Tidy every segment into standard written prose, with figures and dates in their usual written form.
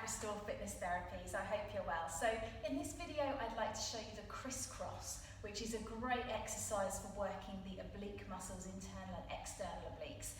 Restore Fitness Therapies. I hope you're well. So in this video I'd like to show you the crisscross, which is a great exercise for working the oblique muscles, internal and external obliques.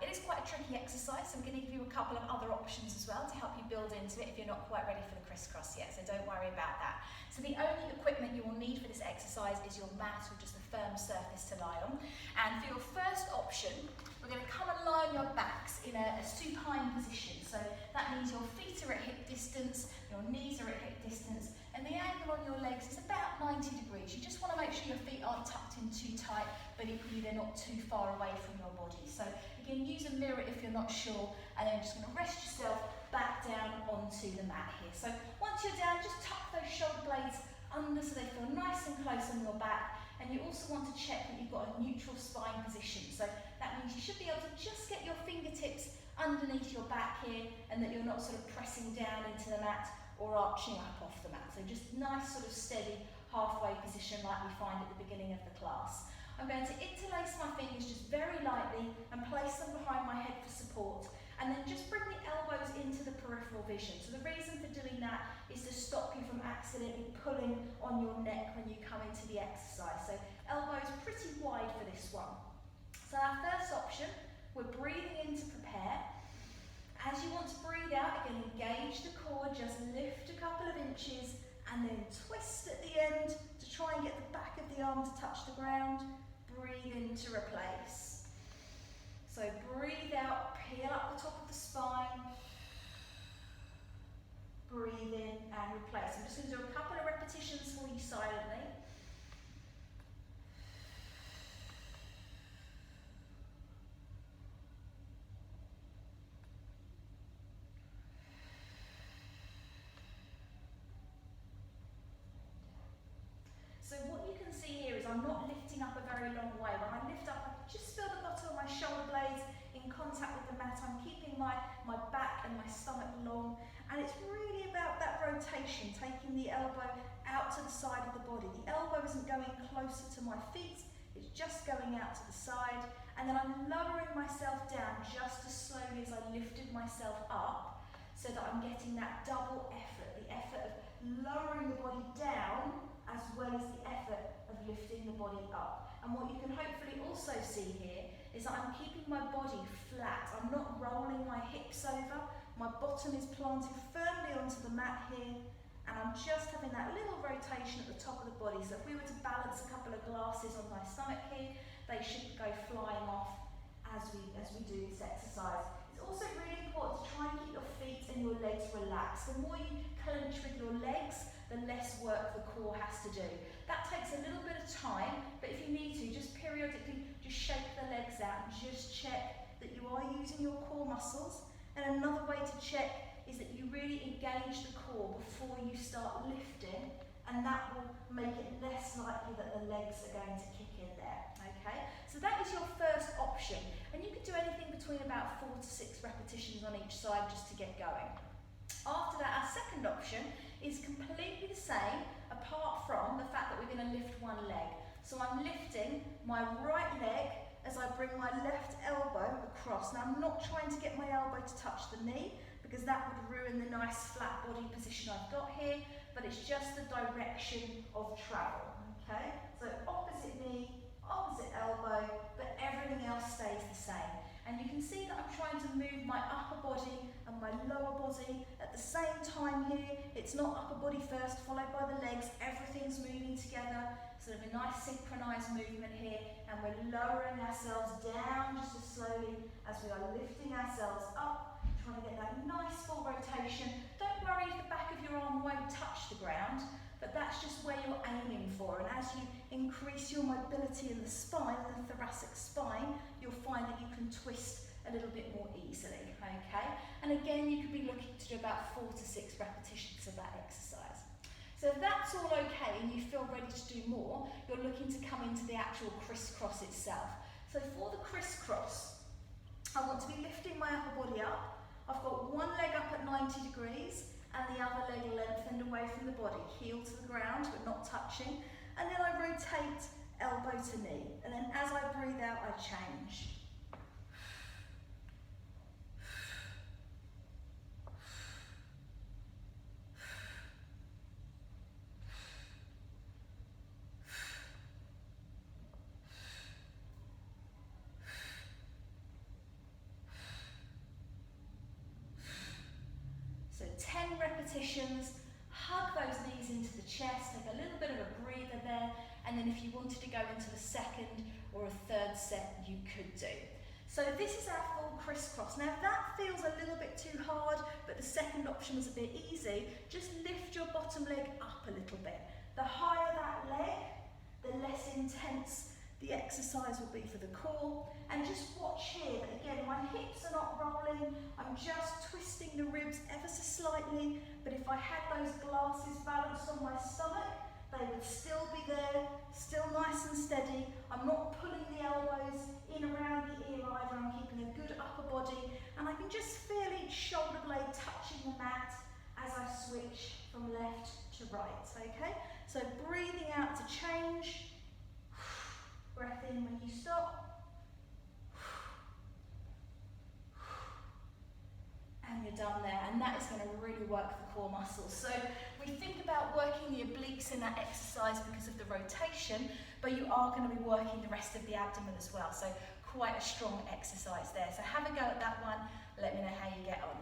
It is quite a tricky exercise, so I'm going to give you a couple of other options as well to help you build into it if you're not quite ready for the crisscross yet, so don't worry about that. So the only equipment you will need for this exercise is your mat or just a firm surface to lie on. And for your first option, we're going to come and lie on your backs in a supine position. So that means your feet are at hip distance, your knees are at hip distance, and the angle on your legs is about 90 degrees. You just want to make sure your feet aren't tucked in too tight, but equally they're not too far away from your body. So again, use a mirror if you're not sure, and then just going to rest yourself back down onto the mat here. So once you're down, just tuck those shoulder blades under so they feel nice and close on your back. And you also want to check that you've got a neutral spine position. So that means you should be able to just get your fingertips underneath your back here, and that you're not sort of pressing down into the mat or arching up off the mat. So just nice sort of steady halfway position like we find at the beginning of the class. I'm going to interlace my fingers just very lightly and place them behind my head for support, and then just bring the elbows into the peripheral vision. So the reason for doing that is to stop you from accidentally pulling on your neck when you come into the exercise. So elbows pretty wide for this one. So our first option, we're breathing in to prepare. As you want to breathe out, again engage the core, just lift a couple of inches and then twist at the end to try and get the back of the arm to touch the ground. Breathe in to replace. So breathe out, peel up the top of the spine. Breathe in and replace. I'm just going to do a couple of repetitions for you silently. So what you can see here is I'm not lifting up a very long way. When I lift up, I just feel the bottom of my shoulder blades in contact with the mat. I'm keeping my back and my stomach long. And it's really about that rotation, taking the elbow out to the side of the body. The elbow isn't going closer to my feet, it's just going out to the side. And then I'm lowering myself down just as slowly as I lifted myself up, so that I'm getting that double effort, the effort of lowering the body down as well as the effort of lifting the body up. And what you can hopefully also see here is that I'm keeping my body flat. I'm not rolling my hips over. My bottom is planted firmly onto the mat here, and I'm just having that little rotation at the top of the body. So if we were to balance a couple of glasses on my stomach here, they shouldn't go flying off as we do this exercise. It's also really important to try and keep your feet and your legs relaxed. The more you clench with your legs, the less work the core has to do. That takes a little bit of time, but if you need to, just periodically just shake the legs out and just check that you are using your core muscles. And another way to check is that you really engage the core before you start lifting, and that will make it less likely that the legs are going to kick in there, okay? So that is your first option, and you can do anything between about 4 to 6 repetitions on each side just to get going. After that, our second option is completely the same, apart from the fact that we're going to lift one leg. So I'm lifting my right leg as I bring my left elbow across. Now I'm not trying to get my elbow to touch the knee, because that would ruin the nice flat body position I've got here, but it's just the direction of travel, okay? So opposite knee, opposite elbow, but everything else stays the same. And you can see that I'm trying to move my upper body and my lower body at the same time here. It's not upper body first, followed by the legs. Everything's moving together. Sort of a nice synchronized movement here. And we're lowering ourselves down just as slowly as we are lifting ourselves up, trying to get that nice full rotation. Don't worry if the back of your arm won't touch the ground, but that's just where you're aiming for. And as you increase your mobility in the spine, the thoracic spine, you'll find that you can twist a little bit more easily, okay? And again, you could be looking to do about 4 to 6 repetitions of that exercise. So if that's all okay and you feel ready to do more, you're looking to come into the actual crisscross itself. So for the crisscross, I want to be lifting my upper body up. I've got one leg up at 90 degrees and the other leg lengthened away from the body, heel to the ground but not touching. And then I rotate elbow to knee. And then as I breathe out, I change. positions, hug those knees into the chest, take a little bit of a breather there, and then if you wanted to go into the second or a third set, you could do. So this is our full crisscross. Now if that feels a little bit too hard, but the second option was a bit easy, just lift your bottom leg up a little bit. The higher that leg, the less intense the exercise will be for the core. And just watch here that again, my hips are not rolling, I'm just twisting the ribs ever so slightly, but if I had those glasses balanced on my stomach, they would still be there, still nice and steady. I'm not pulling the elbows in around the ear either, I'm keeping a good upper body, and I can just feel each shoulder blade touching the mat as I switch from left to right, okay? So breathing out to change, breath in when you stop, and you're done there, and that is going to really work the core muscles. So we think about working the obliques in that exercise because of the rotation, but you are going to be working the rest of the abdomen as well, so quite a strong exercise there. So have a go at that one, let me know how you get on.